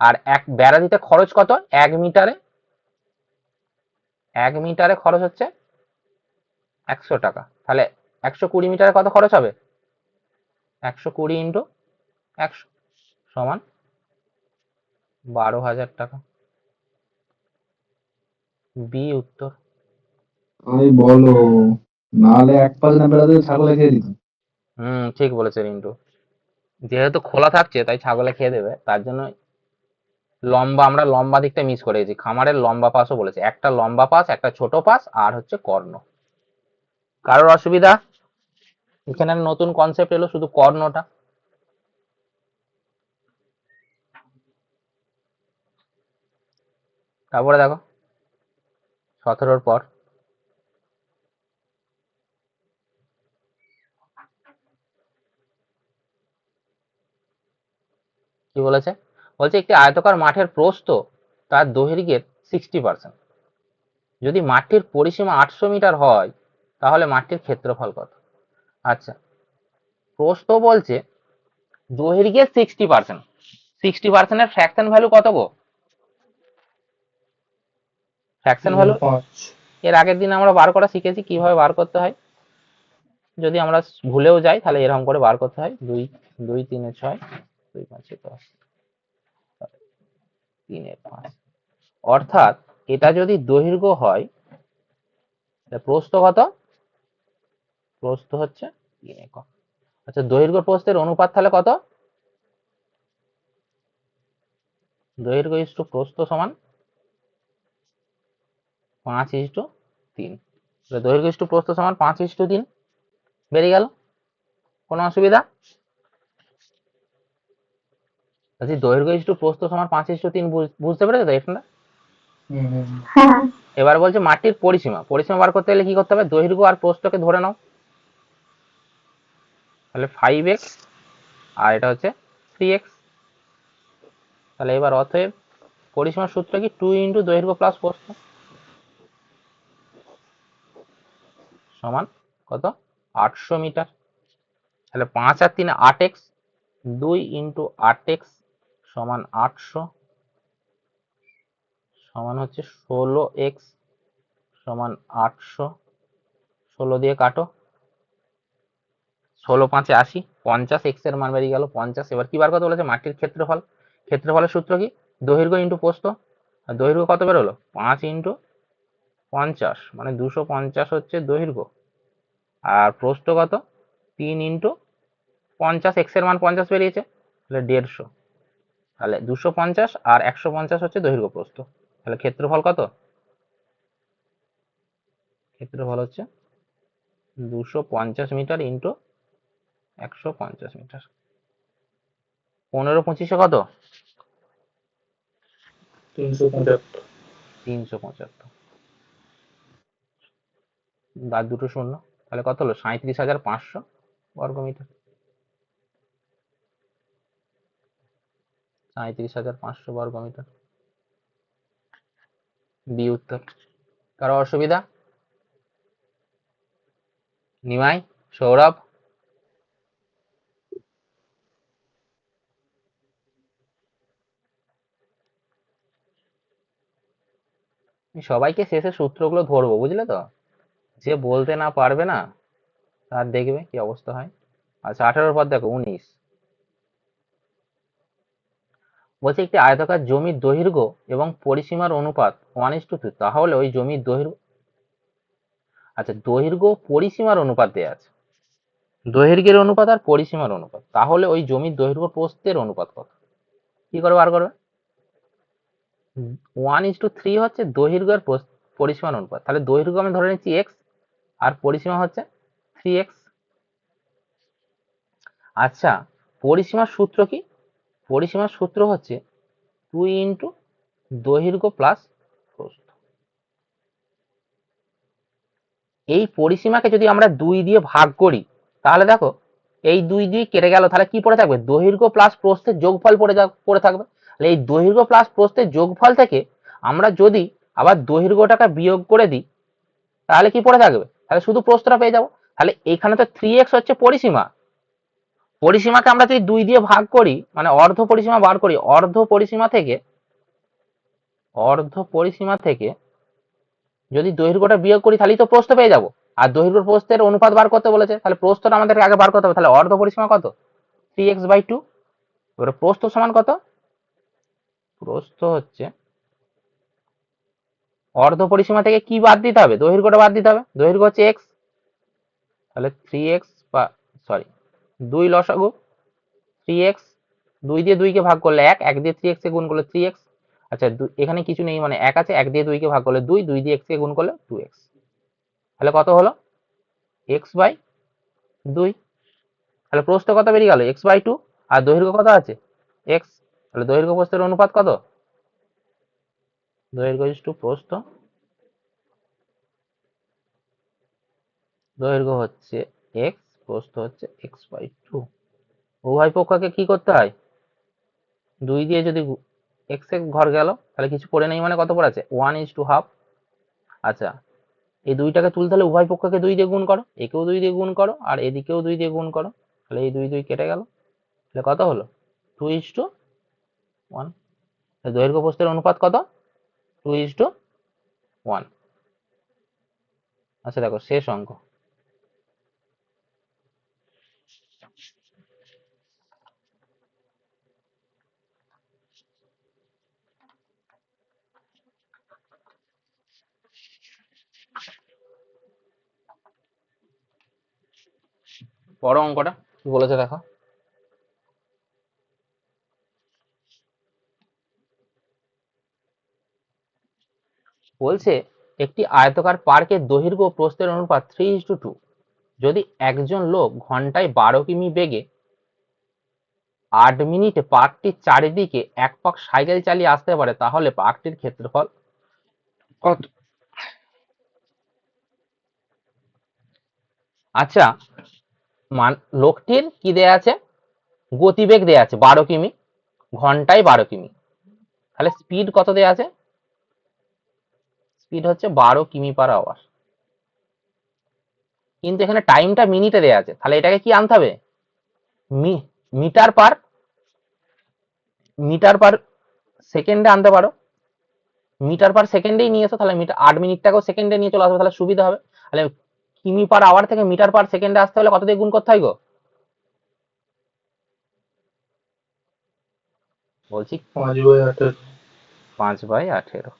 আর এক বেড়া দিতে খরচ কত? 1 মিটারে খরচ হচ্ছে 100 টাকা। তাহলে 120 মিটারে কত খরচ হবে? 120 ইন্টু 100 সমান 12,000 টাকা। বি উত্তর। ওই বলো, নাহলে 1 পাশ না বেড়াতে ছাগলে খেয়ে দিত। ঠিক বলেছে রিন্টু। যেহেতু খোলা থাকছে তাই ছাগলে খেয়ে দেবে, তার জন্য লম্বা, আমরা লম্বা দিকটা মিস করে গেছি। খামারের লম্বা পাশও বলেছে, একটা লম্বা পাশ, একটা ছোট পাশ, আর হচ্ছে কর্ণ। কারোর অসুবিধা? এখানে নতুন কনসেপ্ট এলো, শুধু কর্ণটা। তারপরে দেখো 17 পর কি বলেছে? বলছে একটি আয়তাকার মাঠের প্রস্থ তার দৈর্ঘ্যের 60%। যদি মাঠটির পরিসীমা 800 মিটার হয় তাহলে মাঠটির ক্ষেত্রফল কত? আচ্ছা, প্রস্থ বলছে দৈর্ঘ্যের 60%। 60% এর ফ্র্যাকশন ভ্যালু কত গো? Fraction value 5। এর আগের দিন আমরা বার করা শিখেছি, কিভাবে বার করতে হয়। যদি আমরা ভুলেও যাই তাহলে এরকম করে বার করতে হয়। 2 2 3 6, 2 5 10, 3 5। অর্থাৎ এটা যদি দৈর্ঘ্য হয়, প্রস্থ কত? প্রস্থ হচ্ছে 3 একক। আচ্ছা, দৈর্ঘ্য প্রস্থের অনুপাত তাহলে কত? দৈর্ঘ্য ইস টু প্রস্থ সমান 5:3। দৈর্ঘ্য ইস টু প্রস্থ সমান 5:3 বেরিয়ে গেল। কোনো অসুবিধা? আচ্ছা, দৈর্ঘ্য ইস টু প্রস্থ সমান 5:3 বুঝতে পেরেছো তো এখানে? হ্যাঁ। এবার বলছে মাটির পরিসীমা। পরিসীমা বার করতে গেলে কি করতে হবে? দৈর্ঘ্য আর প্রস্থকে ধরে নাও, তাহলে 5x আর এটা হচ্ছে 3x। তাহলে এবার অতএব পরিসীমার সূত্র কি? 2 ইন্টু দৈর্ঘ্য প্লাস প্রস্থ সমান কত? 800 মিটার। তাহলে 5 আর 3 8x, 2 ইন্টু 8x সমান 800 সমান হচ্ছে 16x সমান 800। 16 দিয়ে কাটো, 16 5 80, 50 x এর মান বেরিয়ে গেল 50। এবার কি বার করতে বলেছে? মাটির ক্ষেত্রফল। ক্ষেত্রফলের সূত্র কি? দৈর্ঘ্য ইন্টু প্রস্থ। আর দৈর্ঘ্য কত বেরোলো? 5 ইন্টু 50 মানে 250 হচ্ছে দৈর্ঘ্য। আর প্রস্থ কত? 3 ইন্টু 50, x এর মান 50 বেরিয়েছে, তাহলে 150। তাহলে 250 আর 150 হচ্ছে দৈর্ঘ্য প্রস্থ। তাহলে ক্ষেত্রফল কত? ক্ষেত্রফল হচ্ছে 250 মিটার ইন্টু 150 মিটার। 15 25 কত? 375। 375। আর দুটো শূন্য, তাহলে কত হলো? 37,500 বর্গমিটার। 37,500 বর্গমিটার। বি উত্তর। কারো অসুবিধা? নিমাই, সৌরভ? সবাইকে শেষে সূত্রগুলো ধরবো, বুঝলে তো? যে বলতে না পারবে না তার দেখবে কি অবস্থা হয়। আচ্ছা, 18 পর দেখো 19। বলছে একটি আয়তাকার জমির দৈর্ঘ্য এবং পরিসীমার অনুপাত 1:2, তাহলে ওই জমির দৈর্ঘ্য। আচ্ছা, দৈর্ঘ্য পরিসীমার অনুপাত দেওয়া আছে, দৈর্ঘ্যের অনুপাত আর পরিসীমার অনুপাত, তাহলে ওই জমির দৈর্ঘ্য প্রস্থের অনুপাত কত? কি করে বার করবে? 1:3 হচ্ছে দৈর্ঘ্য আর পরিসীমার অনুপাত। তাহলে দৈর্ঘ্য আমি ধরে নিচ্ছি x আর পরিসীমা হচ্ছে 3x। আচ্ছা, পরিসীমার সূত্র কি? পরিসীমার সূত্র হচ্ছে 2 ইন্টু দৈর্ঘ্য প্লাস প্রস্থ। এই পরিসীমাকে যদি আমরা 2 দিয়ে ভাগ করি তাহলে দেখো এই 2 দিয়ে কেটে গেল, তাহলে কি পড়ে থাকবে? দৈর্ঘ্য প্লাস প্রস্থের যোগফল পড়ে থাকবে। তাহলে এই দৈর্ঘ্য প্লাস প্রস্থের যোগফল থেকে আমরা যদি আবার দৈর্ঘ্যটাকে বিয়োগ করে দিই তাহলে কি পড়ে থাকবে? তাহলে শুধু প্রস্থটা পেয়ে যাবো। তাহলে এখানে তো 3x হচ্ছে পরিসীমা। পরিসীমাকে আমরা যদি 2 দিয়ে ভাগ করি মানে অর্ধ পরিসীমা বার করি, অর্ধ পরিসীমা থেকে যদি দৈর্ঘ্যটা বিয়োগ করি তাহলেই তো প্রস্থ পেয়ে যাবো। আর দৈর্ঘ্য প্রস্থের অনুপাত বার করতে বলেছে, তাহলে প্রস্থটা আমাদেরকে আগে বার করতে হবে। তাহলে অর্ধ পরিসীমা কত? 3x/2। এবারে প্রস্থ সমান কত? প্রস্থ হচ্ছে অর্ধ পরিসীমা থেকে কি বাদ দিতে হবে? দৈর্ঘ্যটা বাদ দিতে হবে। দৈর্ঘ্য হচ্ছে এক্স, তাহলে 3x বা সরি 2 লসাগু 3x, 2 দিয়ে 2 কে ভাগ করলে 1, 1 দিয়ে 3x কে গুণ করলে 3x। আচ্ছা এখানে কিছু নেই মানে 1 আছে, 1 দিয়ে 2 কে ভাগ করলে 2, 2 দিয়ে x কে গুণ করলে 2x। তাহলে কত হলো? x by 2। তাহলে প্রস্থ কত বেরিয়ে গেল? x by 2। আর দৈর্ঘ্য কত আছে? x। তাহলে দৈর্ঘ্য প্রস্থের অনুপাত কত? দৈর্ঘ্য ইস টু প্রস্থ। দৈর্ঘ্য হচ্ছে x, প্রস্থ হচ্ছে x বাই 2। উভয় পক্ষকে কি করতে হয়? 2 দিয়ে যদি x এর ঘর গেল তাহলে কিছু পড়ে নেই মানে কত পড়ে আছে? 1:2। আচ্ছা এই দুইটাকে তুলতে হলে উভয় পক্ষকে 2 দিয়ে গুণ করো, একেও 2 দিয়ে গুণ করো আর এদিকেও 2 দিয়ে গুণ করো, তাহলে এই 2 2 কেটে গেল, তাহলে কত হলো? 2:1। দৈর্ঘ্য প্রস্থের অনুপাত কত? 2:1। আচ্ছা দেখো শেষ অঙ্ক। বড় অঙ্কটা কি বলেছে দেখো। বলছে একটি আয়তাকার পার্কের দৈর্ঘ্য ও প্রস্থের অনুপাত 3:2। যদি একজন লোক ঘন্টায় 12 কিমি বেগে 8 মিনিটে পার্কটির চারিদিকে এক পাক সাইকেল চালিয়ে আসতে পারে তাহলে পার্কটির ক্ষেত্রফল কত? আচ্ছা লোকটির কি দেয়া আছে? গতিবেগ দেয়া আছে 12 কিমি, ঘন্টায় 12 কিমি। তাহলে স্পিড কত দেয়া আছে? স্পিড হচ্ছে 12 কিমি পার আওয়ার। কিন্তু এখানে টাইমটা মিনিটে দেয়া আছে, তাহলে এটাকে কি আনতে হবে? মিটার পার সেকেন্ডে আনতে পারো। মিটার পার সেকেন্ডেই নিয়ে এসো, তাহলে 8 মিনিটটাকেও সেকেন্ডে নিয়ে চলে আসবে, তাহলে সুবিধা হবে। তাহলে কিমি পার আওয়ার থেকে মিটার পার সেকেন্ডে আসতে হলে কত দিয়ে গুণ করতে হয় গো? বলছি 5/18। 5/18।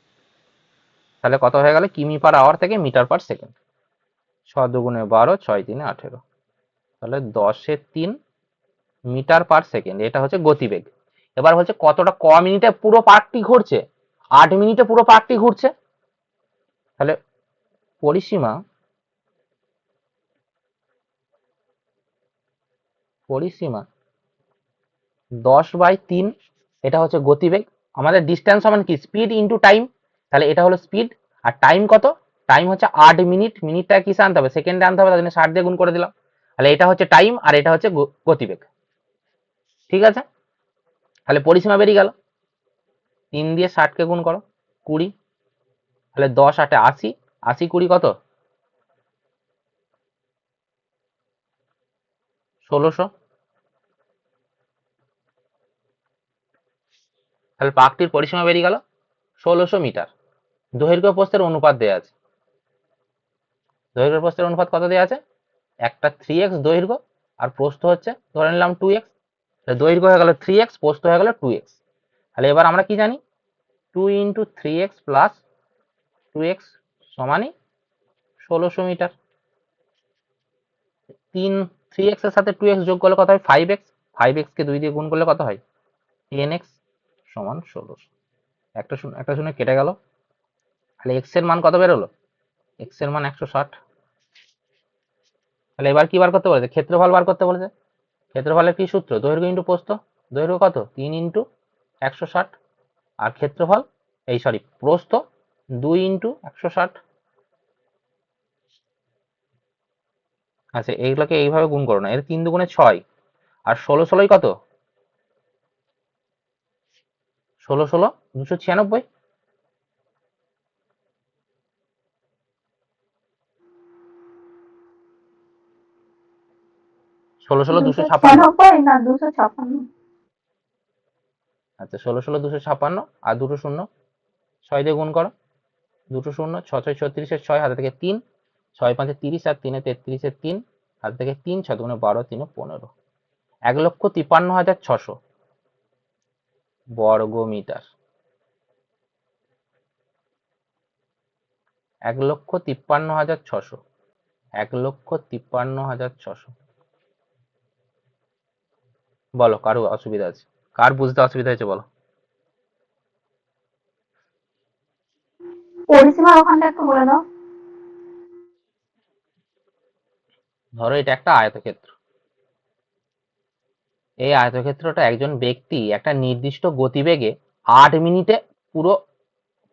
তাহলে কত হয়ে গেল? কিমি পার আওয়ার থেকে মিটার পার সেকেন্ড। 6 দুগুণে 12, 6 3 18। তাহলে 10^3 মিটার পার সেকেন্ড, এটা হচ্ছে গতিবেগ। এবার হচ্ছে কতটা মিনিটে পুরো পার্কটি ঘুরছে? 8 মিনিটে পুরো পার্কটি ঘুরছে। তাহলে পরিসীমা পরিসীমা 10/3, এটা হচ্ছে গতিবেগ। আমাদের ডিস্টেন্স সমান কি? Speed into time. তাহলে এটা হলো স্পিড। আর টাইম কত? টাইম হচ্ছে 8 মিনিট। মিনিটটা কিসে আনতে হবে? সেকেন্ডে আনতে হবে, তার জন্য 60 দিয়ে গুণ করে দিলাম। তাহলে এটা হচ্ছে টাইম আর এটা হচ্ছে গতিবেগ। ঠিক আছে, তাহলে পরিসীমা বেরিয়ে গেল। 3 দিয়ে 60 কে গুণ করো, 20। তাহলে 10 8 80, 80 20 কত? 1600। তাহলে পার্কটির পরিসীমা বেরিয়ে গেল 1600 মিটার। দৈর্ঘ্য প্রস্থের অনুপাত দেওয়া আছে। দৈর্ঘ্য প্রস্থের অনুপাত কত দেওয়া আছে? একটা 3x দৈর্ঘ্য আর প্রস্থ হচ্ছে ধরে নিলাম 2x। দৈর্ঘ্য হয়ে গেল 3x, প্রস্থ হয়ে গেল 2x। তাহলে এবার আমরা কি জানি? 2 × 3x plus 2x সমানই 1600 metre. 3x এর সাথে 2x যোগ করলে কত হয়? 5x। 5x কে 2 দিয়ে গুণ করলে কত হয়? 10x সমান 1600। একটা শূন্য কেটে গেল। তাহলে x এর মান কত বেরোলো? x এর মান 160। তাহলে এবার কি বার করতে বলেছে? ক্ষেত্রফল বার করতে বলেছে। ক্ষেত্রফলের কি সূত্র? দৈর্ঘ্য ইন্টু প্রস্থ। দৈর্ঘ্য কত? 3 × 160। আর ক্ষেত্রফল প্রস্থ 2 × 160। আচ্ছা এইগুলোকে এইভাবে গুণ করো না, এর 3 দুগুণে 6 আর 16 16 কত? 16 16 296। 16 16 256। 296 না 256? আচ্ছা 16 16 256 আর দুটো শূন্য 6 দিয়ে গুণ করো, দুটো শূন্য 6 6 36 6 হাতে থেকে 3, 6 5 30 আর 3 33 3 হাতে থেকে 3, 6 দুগুণে 12 3 15। 1,53,600। বর্গমিটার। 1,53,600। 1,53,600। বলো, কারো অসুবিধা আছে? কার বুঝতে অসুবিধা হয়েছে বলো। পরিসীমার ওখানটা একটু বলে দাও। ধরো এটা একটা আয়তক্ষেত্র। এই আয়তক্ষেত্রটা একজন ব্যক্তি একটা নির্দিষ্ট গতিবেগে 8 মিনিটে পুরো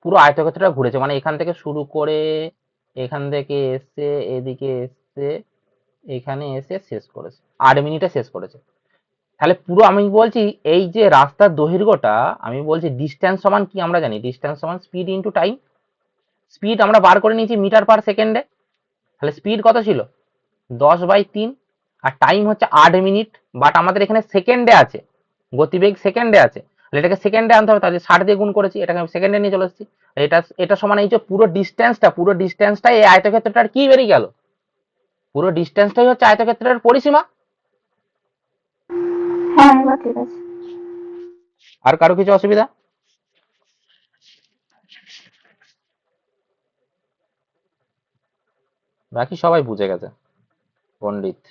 পুরো আয়তক্ষেত্রটা ঘুরেছে, মানে এখান থেকে শুরু করে এখান থেকে এসে এদিকে এসে এখানে এসে শেষ করেছে, 8 মিনিটে শেষ করেছে। তাহলে পুরো আমি বলছি এই যে রাস্তার দৈর্ঘ্যটা, আমি বলছি ডিস্টেন্স সমান কি আমরা জানি, ডিস্টেন্স সমান স্পিড ইন্টু টাইম। স্পিড আমরা বার করে নিয়েছি মিটার পার সেকেন্ডে, তাহলে স্পিড কত ছিল 10/3, আর টাইম হচ্ছে 8 মিনিট, বাট আমাদের এখানে সেকেন্ডে আছে, গতিবেগ সেকেন্ডে আছে, তাহলে এটাকে সেকেন্ডে আনতে হবে, তাহলে 60 দিয়ে গুণ করেছি, এটাকে আমি সেকেন্ডে নিয়ে চলে এসেছি। এটা এটা সমান এই যে পুরো ডিস্টেন্সটা এই আয়তক্ষেত্রটার কি বেরিয়ে গেল, পুরো ডিস্টেন্সটাই হচ্ছে আয়তক্ষেত্রের পরিসীমা। হ্যাঁ, এবার ঠিক আছে। আর কারো কিছু অসুবিধা? বাকি সবাই বুঝে গেছে, পণ্ডিত।